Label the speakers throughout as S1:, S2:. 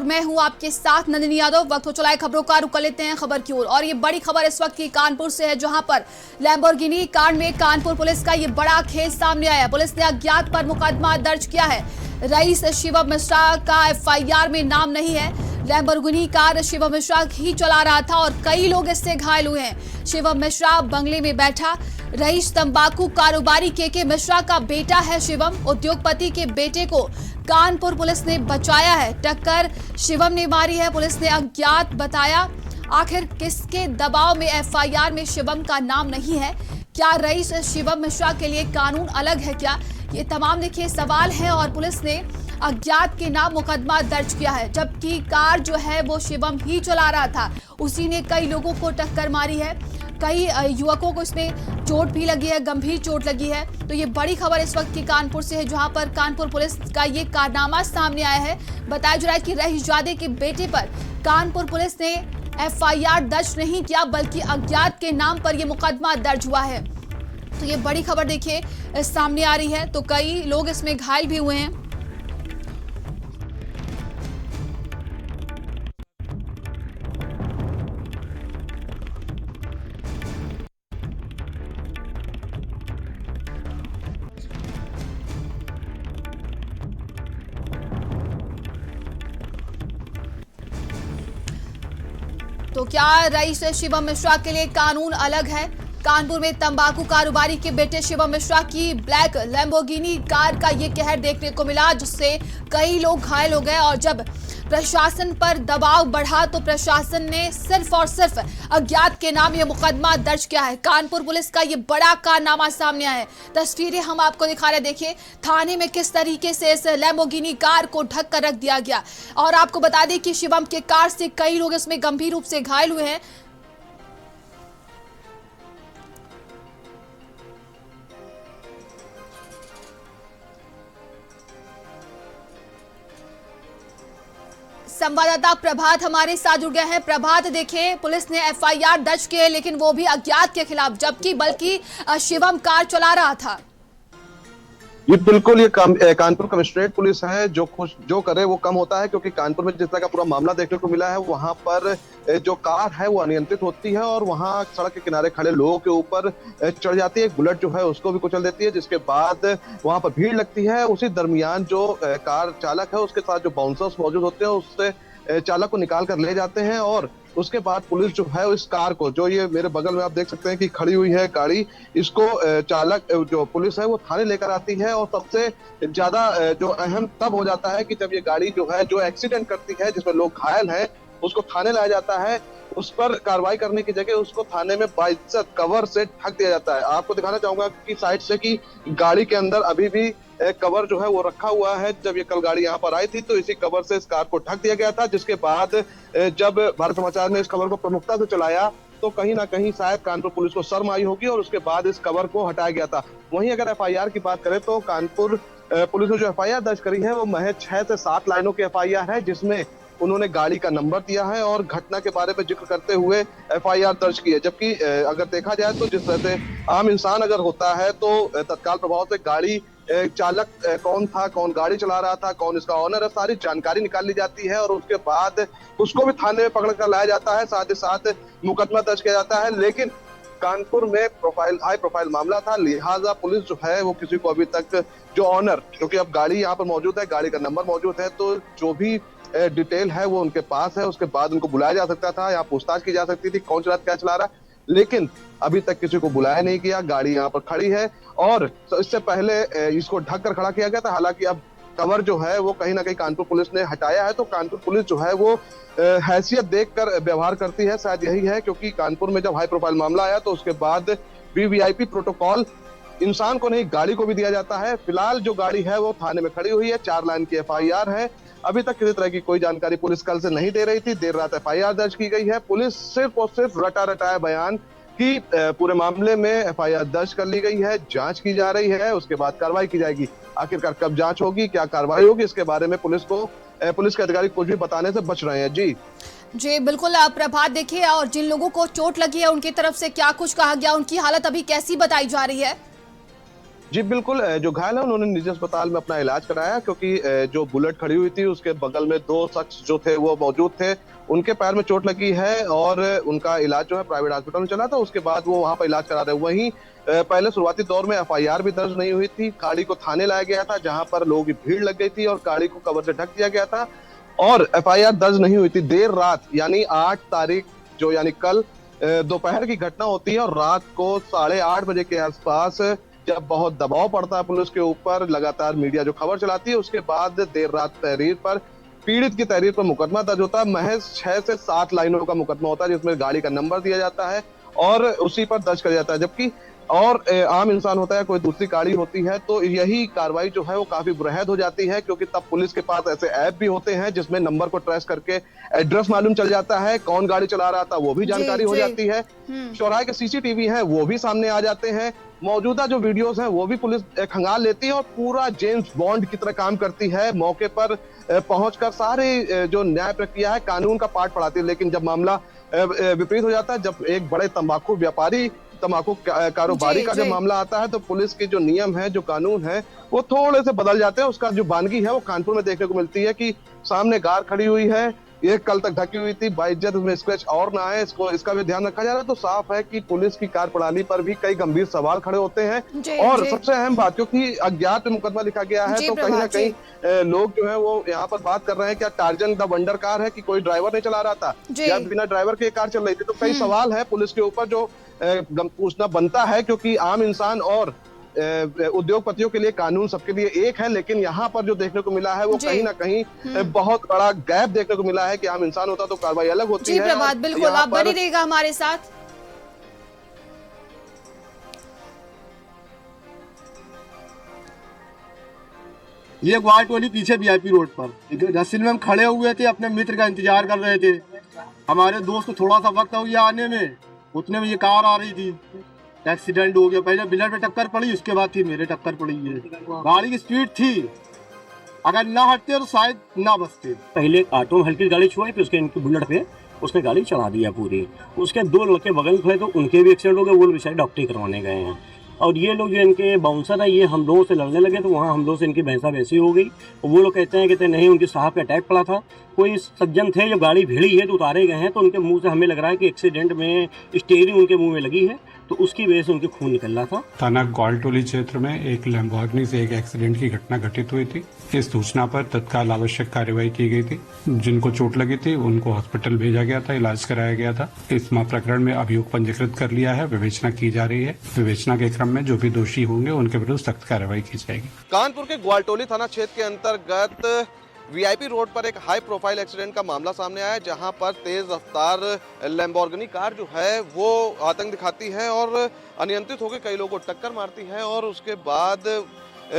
S1: मैं हूं आपके साथ नंदिनी यादव। वक्त हो चला है खबरों का, रुक लेते हैं खबर की ओर। और ये बड़ी खबर इस वक्त की कानपुर से है, जहां पर लैम्बोर्गिनी कांड में कानपुर पुलिस का ये बड़ा खेल सामने आया। पुलिस ने अज्ञात पर मुकदमा दर्ज किया है। रईस शिवम मिश्रा का एफआईआर में नाम नहीं है। लैम्बोर्गिनी कार शिवम मिश्रा ही चला रहा था और कई लोग इससे घायल हुए हैं। शिवम मिश्रा बंगले में बैठा। रईस तंबाकू कारोबारी के मिश्रा का बेटा है। शिवम उद्योगपति के बेटे को कानपुर पुलिस ने बचाया है। टक्कर शिवम ने मारी है, पुलिस ने अज्ञात बताया। आखिर किसके दबाव में एफआईआर में शिवम का नाम नहीं है? क्या रईस शिवम मिश्रा के लिए कानून अलग है क्या? ये तमाम देखिए सवाल हैं और पुलिस ने अज्ञात के नाम मुकदमा दर्ज किया है, जबकि कार जो है वो शिवम ही चला रहा था। उसी ने कई लोगों को टक्कर मारी है। कई युवकों को इसमें चोट भी लगी है, गंभीर चोट लगी है। तो ये बड़ी खबर इस वक्त की कानपुर से है, जहां पर कानपुर पुलिस का ये कारनामा सामने आया है। बताया जा रहा है कि रईसजादे के बेटे पर कानपुर पुलिस ने एफआईआर दर्ज नहीं किया, बल्कि अज्ञात के नाम पर यह मुकदमा दर्ज हुआ है। तो ये बड़ी खबर देखिए सामने आ रही है। तो कई लोग इसमें घायल भी हुए हैं। तो क्या रईस शिवम मिश्रा के लिए कानून अलग है? कानपुर में तंबाकू कारोबारी के बेटे शिवम मिश्रा की ब्लैक लैम्बोर्गिनी कार का ये कहर देखने को मिला, जिससे कई लोग घायल हो गए। और जब प्रशासन पर दबाव बढ़ा तो प्रशासन ने सिर्फ और सिर्फ अज्ञात के नाम ये मुकदमा दर्ज किया है। कानपुर पुलिस का ये बड़ा कारनामा सामने आया है। तस्वीरें हम आपको दिखा रहे, देखिए थाने में किस तरीके से इस लैम्बोर्गिनी कार को ढक कर रख दिया गया। और आपको बता दें कि शिवम के कार से कई लोग इसमें गंभीर रूप से घायल हुए हैं। संवाददाता प्रभात हमारे साथ जुड़ गए हैं। प्रभात, देखिए पुलिस ने एफआईआर दर्ज की है, लेकिन वो भी अज्ञात के खिलाफ, जबकि बल्कि शिवम कार चला रहा था।
S2: ये बिल्कुल ये कानपुर कमिश्नरेट पुलिस है। जो करे वो कम होता है, क्योंकि कानपुर में जिस तरह का पूरा मामला देखने को मिला है, वहां पर जो कार है वो अनियंत्रित होती है और वहां सड़क के किनारे खड़े लोगों के ऊपर चढ़ जाती है। एक बुलेट जो है उसको भी कुचल देती है, जिसके बाद वहां पर भीड़ लगती है। उसी दरमियान जो कार चालक है उसके साथ जो बाउंसर्स मौजूद होते हैं, उससे चालक को निकाल कर ले जाते हैं। और उसके बाद पुलिस जो है इस कार को, जो ये मेरे बगल में आप देख सकते हैं कि खड़ी हुई है गाड़ी, इसको चालक जो पुलिस है वो थाने लेकर आती है। और सबसे ज्यादा जो अहम तब हो जाता है कि जब ये गाड़ी जो है जो एक्सीडेंट करती है, जिसमें लोग घायल हैं, उसको थाने लाया जाता है। उस पर कार्रवाई करने की जगह उसको थाने में बाइज्जत कवर से ढक दिया जाता है। आपको दिखाना चाहूंगा कि साइड से कि गाड़ी के अंदर अभी भी कवर जो है वो रखा हुआ है। जब ये कल गाड़ी यहाँ पर आई थी तो इसी कवर से इस कार को ढक दिया गया था, जिसके बाद जब भारत समाचार ने इस खबर को प्रमुखता से चलाया तो कहीं ना कहीं शायद कानपुर पुलिस को शर्म आई होगी और उसके बाद इस कवर को हटाया गया था। वहीं अगर एफआईआर की बात करें तो कानपुर पुलिस ने जो एफआईआर दर्ज करी है वो महज 6 से 7 लाइनों की एफआईआर है, जिसमें उन्होंने गाड़ी का नंबर दिया है और घटना के बारे में जिक्र करते हुए एफआईआर दर्ज की है। जबकि अगर देखा जाए तो जिस तरह से आम इंसान अगर होता है तो तत्काल प्रभाव से गाड़ी चालक कौन था, कौन गाड़ी चला रहा था, कौन इसका ऑनर है, सारी जानकारी निकाल ली जाती है और उसके बाद उसको भी थाने में पकड़ कर लाया जाता है। साथ ही साथ मुकदमा दर्ज किया जाता है। लेकिन कानपुर में हाई प्रोफाइल मामला था, लिहाजा पुलिस जो है वो किसी को अभी तक जो ऑनर, क्योंकि अब गाड़ी यहाँ पर मौजूद है, गाड़ी का नंबर मौजूद है, तो जो भी डिटेल है वो उनके पास है। उसके बाद उनको बुलाया जा सकता था, यहाँ पूछताछ की जा सकती थी कौन चला क्या चला रहा, लेकिन अभी तक किसी को बुलाया नहीं किया। गाड़ी यहाँ पर खड़ी है और इससे पहले इसको ढक कर खड़ा किया गया था। हालांकि अब कवर जो है वो कहीं ना कहीं कानपुर पुलिस ने हटाया है। तो कानपुर पुलिस जो है वो हैसियत देखकर व्यवहार करती है, शायद यही है, क्योंकि कानपुर में जब हाई प्रोफाइल मामला आया तो उसके बाद वीवीआईपी प्रोटोकॉल इंसान को नहीं गाड़ी को भी दिया जाता है। फिलहाल जो गाड़ी है वो थाने में खड़ी हुई है, 4 लाइन की एफआईआर है। अभी तक किसी तरह की कोई जानकारी पुलिस कल से नहीं दे रही थी। देर रात एफआईआर दर्ज की गई है। पुलिस सिर्फ और सिर्फ रटाया बयान कि पूरे मामले में एफआईआर दर्ज कर ली गई है, जांच की जा रही है, उसके बाद कार्रवाई की जाएगी। आखिरकार कब जांच होगी, क्या कार्रवाई होगी, इसके बारे में पुलिस के अधिकारी कुछ भी बताने से बच रहे हैं। जी
S1: बिल्कुल प्रभात, देखिए और जिन लोगों को चोट लगी है उनकी तरफ से क्या कुछ कहा गया, उनकी हालत अभी कैसी बताई जा रही है?
S2: जी बिल्कुल, जो घायल है उन्होंने निजी अस्पताल में अपना इलाज कराया, क्योंकि जो बुलेट खड़ी हुई थी उसके बगल में 2 शख्स जो थे वो मौजूद थे। उनके पैर में चोट लगी है और उनका इलाज जो है प्राइवेट हॉस्पिटल में चला था, उसके बाद वो वहाँ पर इलाज करा रहे हैं। वहीं पहले शुरुआती दौर में एफआईआर भी दर्ज नहीं हुई थी। गाड़ी को थाने लाया गया था, जहाँ पर लोगों की भीड़ लग गई थी और गाड़ी को कवर से ढक दिया गया था और एफआईआर दर्ज नहीं हुई थी। देर रात यानी 8 तारीख जो यानी कल दोपहर की घटना होती है और रात को 8:30 बजे के आसपास जब बहुत दबाव पड़ता है पुलिस के ऊपर, लगातार मीडिया जो खबर चलाती है, उसके बाद देर रात तहरीर पर, पीड़ित की तहरीर पर मुकदमा दर्ज होता है। महज 6 से 7 लाइनों का मुकदमा होता है, जिसमें गाड़ी का नंबर दिया जाता है और उसी पर दर्ज किया जाता है। जबकि और आम इंसान होता है, कोई दूसरी गाड़ी होती है, तो यही कार्रवाई जो है वो काफी बुरहद हो जाती है, क्योंकि तब पुलिस के पास ऐसे ऐप भी होते हैं जिसमें नंबर को ट्रेस करके एड्रेस मालूम चल जाता है, कौन गाड़ी चला रहा था वो भी जानकारी हो जाती है, चौराहे के सीसीटीवी हैं वो भी सामने आ जाते हैं, मौजूदा जो वीडियोस हैं वो भी पुलिस खंगाल लेती है और पूरा जेम्स बॉन्ड की तरह काम करती है। मौके पर पहुंचकर सारे जो न्याय प्रक्रिया है, कानून का पाठ पढ़ाती है। लेकिन जब मामला विपरीत हो जाता है, जब एक बड़े तंबाकू व्यापारी, तंबाकू कारोबारी का जब मामला आता है, तो पुलिस के जो नियम है, जो कानून है, वो थोड़े से बदल जाते हैं। उसका जो वानगी है वो कानपुर में देखने को मिलती है कि सामने कार खड़ी हुई है, ये कल तक ढकी हुई थी, बाइज्जत में स्क्रैच और ना आए, इसका भी ध्यान रखा जा रहा है। तो साफ है कि पुलिस की कार्यप्रणाली पर भी कई गंभीर सवाल खड़े होते हैं। और सबसे अहम बात, क्योंकि अज्ञात पे मुकदमा लिखा गया है, तो कहीं ना कहीं लोग जो है वो यहाँ पर बात कर रहे हैं, क्या टार्जन द वंडर कार है कि कोई ड्राइवर नहीं चला रहा था या बिना ड्राइवर के कार चल रही थी। तो कई सवाल है पुलिस के ऊपर जो पूछना बनता है, क्योंकि आम इंसान और उद्योगपतियों के लिए कानून सबके लिए एक है, लेकिन यहाँ पर जो देखने को मिला है वो कहीं ना कहीं बहुत बड़ा गैप देखने को मिला है कि आम इंसान होता तो कार्रवाई अलग होती है।
S1: प्रभात, बिल्कुल आप बनी रहिएगा हमारे साथ।
S3: ये ग्वाल टोली पीछे वीआईपी रोड पर रस्सिल में हम खड़े हुए थे, अपने मित्र का इंतजार कर रहे थे। हमारे दोस्त को थोड़ा सा वक्त हो गया आने में, उतने में ये कार आ रही थी, एक्सीडेंट हो गया। पहले बिलर पे टक्कर पड़ी, उसके बाद फिर मेरे टक्कर पड़ी है। गाड़ी की स्पीड थी, अगर ना हटते तो शायद ना बचते।
S4: पहले ऑटो में हल्की गाड़ी छुआई, फिर उसके इनकी बुलेट पे उसने गाड़ी चढ़ा दिया पूरी। उसके 2 लड़के बगल में खड़े तो उनके भी एक्सीडेंट हो गया, वो बेचारे डॉक्टरी करवाने गए हैं। और ये लोग जो इनके बाउंसर है, ये हम लोगों से लड़ने लगे, तो वहाँ हम लोगों से इनकी भैंसा वैसी हो गई। और वो लोग कहते हैं नहीं, उनके साहब पे अटैक पड़ा था। कोई सज्जन थे जो गाड़ी भिड़ी है तो उतारे गए हैं, तो उनके मुंह से हमें लग रहा है कि एक्सीडेंट में स्टीयरिंग उनके मुंह में लगी है, तो उसकी वजह से उनके खून निकल रहा था।
S5: थाना ग्वालटोली क्षेत्र में एक लैम्बोर्गिनी से एक एक्सीडेंट की घटना घटित हुई थी। इस सूचना पर तत्काल आवश्यक कार्रवाई की गई थी। जिनको चोट लगी थी उनको हॉस्पिटल भेजा गया था, इलाज कराया गया था। इस प्रकरण में अभियोग पंजीकृत कर लिया है, विवेचना की जा रही है। विवेचना के क्रम में जो भी दोषी होंगे उनके विरुद्ध सख्त कार्रवाई की जाएगी।
S2: कानपुर के ग्वालटोली थाना क्षेत्र के अंतर्गत वीआईपी रोड पर एक हाई प्रोफाइल एक्सीडेंट का मामला सामने आया है, जहां पर तेज रफ्तार लैम्बोर्गिनी कार जो है वो आतंक दिखाती है और अनियंत्रित होकर कई लोगों को टक्कर मारती है और उसके बाद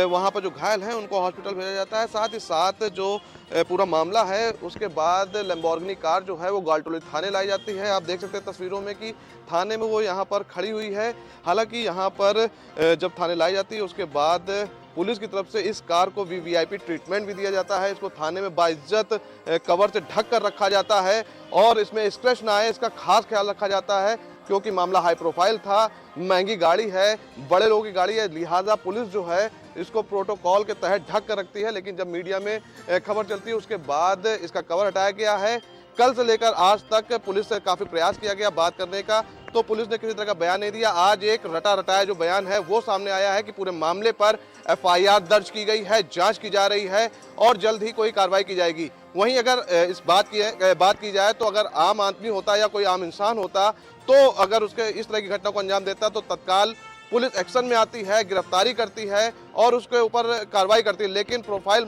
S2: वहां पर जो घायल हैं उनको हॉस्पिटल भेजा जाता है। साथ ही साथ जो पूरा मामला है उसके बाद लैम्बोर्गिनी कार जो है वो ग्वालटोली थाने लाई जाती है। आप देख सकते हैं तस्वीरों में कि थाने में वो यहाँ पर खड़ी हुई है। हालांकि यहाँ पर जब थाने लाई जाती है उसके बाद पुलिस की तरफ से इस कार को वीवीआईपी ट्रीटमेंट भी दिया जाता है। इसको थाने में बाइज्जत कवर से ढक कर रखा जाता है और इसमें स्क्रैच ना आए इसका खास ख्याल रखा जाता है, क्योंकि मामला हाई प्रोफाइल था, महंगी गाड़ी है, बड़े लोगों की गाड़ी है, लिहाजा पुलिस जो है इसको प्रोटोकॉल के तहत ढक कर रखती है। लेकिन जब मीडिया में खबर चलती है उसके बाद इसका कवर हटाया गया है। कल से लेकर आज तक पुलिस से काफ़ी प्रयास किया गया बात करने का, तो पुलिस ने किसी तरह का बयान नहीं दिया। आज एक रटा रटाया जो बयान है वो सामने आया है कि पूरे मामले पर एफआईआर दर्ज की गई है, जांच की जा रही है और जल्द ही कोई कार्रवाई की जाएगी। वहीं अगर इस बात की जाए तो अगर आम आदमी होता या कोई आम इंसान होता तो अगर उसके इस तरह की घटना को अंजाम देता तो तत्काल पुलिस एक्शन में आती है, गिरफ्तारी करती है और उसके ऊपर कार्रवाई करती है। लेकिन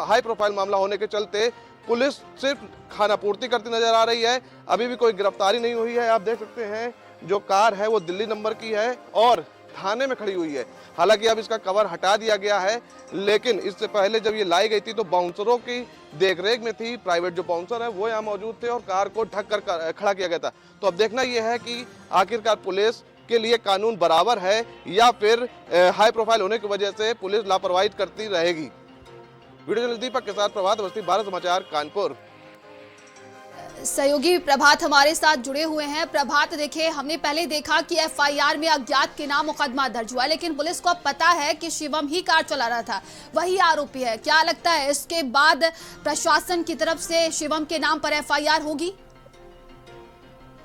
S2: हाई प्रोफाइल मामला होने के चलते पुलिस सिर्फ खानापूर्ति करती नजर आ रही है, अभी भी कोई गिरफ्तारी नहीं हुई है। आप देख सकते हैं जो कार है वो दिल्ली नंबर की है और थाने में खड़ी हुई है। हालांकि अब इसका कवर हटा दिया गया है, लेकिन इससे पहले जब ये लाई गई थी तो बाउंसरों की देखरेख में थी। प्राइवेट जो बाउंसर है वो यहाँ मौजूद थे और कार को ढक कर खड़ा किया गया था। तो अब देखना यह है कि आखिरकार पुलिस के लिए कानून बराबर है या फिर हाई प्रोफाइल होने की वजह से पुलिस लापरवाही करती रहेगी। वीडियो जर्नलिस्ट दीपक के साथ प्रभात अवस्थी, भारत समाचार, कानपुर।
S1: सहयोगी प्रभात हमारे साथ जुड़े हुए हैं। प्रभात, देखिए हमने पहले देखा कि एफआईआर में अज्ञात के नाम मुकदमा दर्ज हुआ, लेकिन पुलिस को अब पता है कि शिवम ही कार चला रहा था, वही आरोपी है। क्या लगता है इसके बाद प्रशासन की तरफ से शिवम के नाम पर एफआईआर होगी?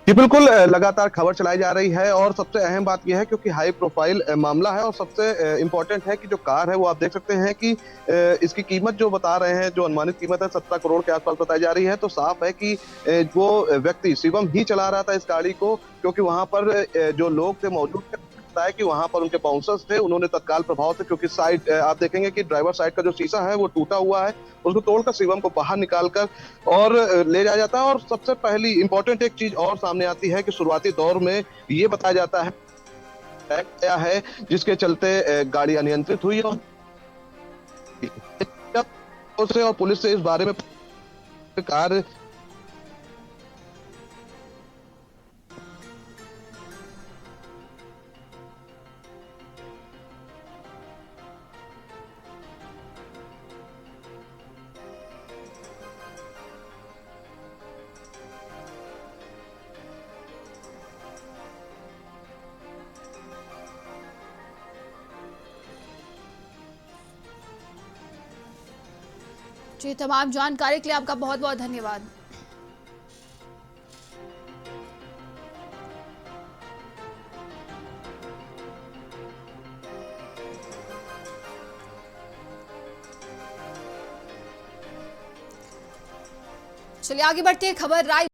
S2: जी बिल्कुल, लगातार खबर चलाई जा रही है और सबसे अहम बात यह है क्योंकि हाई प्रोफाइल मामला है और सबसे इम्पोर्टेंट है कि जो कार है वो आप देख सकते हैं कि इसकी कीमत जो बता रहे हैं, जो अनुमानित कीमत है 17 करोड़ के आसपास बताई जा रही है। तो साफ है कि वो व्यक्ति शिवम ही चला रहा था इस गाड़ी को, क्योंकि वहां पर जो लोग थे मौजूद थे, है कि वहां पर उनके बाउंसर्स थे, उन्होंने तत्काल प्रभाव से, क्योंकि साइड आप देखेंगे कि ड्राइवर साइड का जो शीशा है वो टूटा हुआ है, उसको तोड़कर शिवम को बाहर निकालकर और ले जाया जाता है। और सबसे पहली इंपॉर्टेंट एक चीज और सामने आती है कि शुरुआती दौर में ये बताया जाता है क्या है जिसके चलते गाड़ी अनियंत्रित हुई और पुलिस से इस बारे में कार
S1: जी, तमाम जानकारी के लिए आपका बहुत बहुत धन्यवाद। चलिए आगे बढ़ते हैं। खबर राय